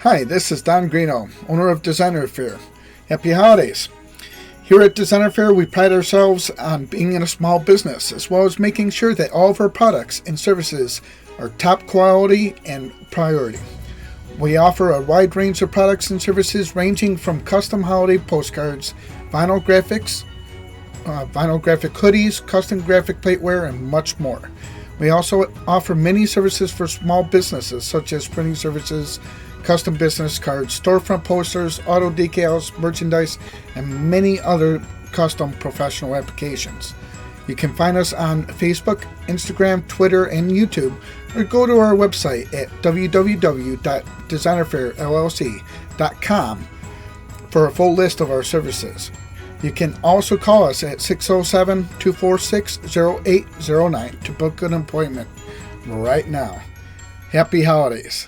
Hi, this is Don Greeno, owner of Designer Fair. Happy holidays. Here at Designer Fair, we pride ourselves on being in a small business, as well as making sure that all of our products and services are top quality and priority. We offer a wide range of products and services ranging from custom holiday postcards, vinyl graphic hoodies, custom graphic plateware, and much more. We also offer many services for small businesses, such as printing services, custom business cards, storefront posters, auto decals, merchandise, and many other custom professional applications. You can find us on Facebook, Instagram, Twitter, and YouTube, or go to our website at www.designerfairllc.com for a full list of our services. You can also call us at 607-246-0809 to book an appointment right now. Happy holidays.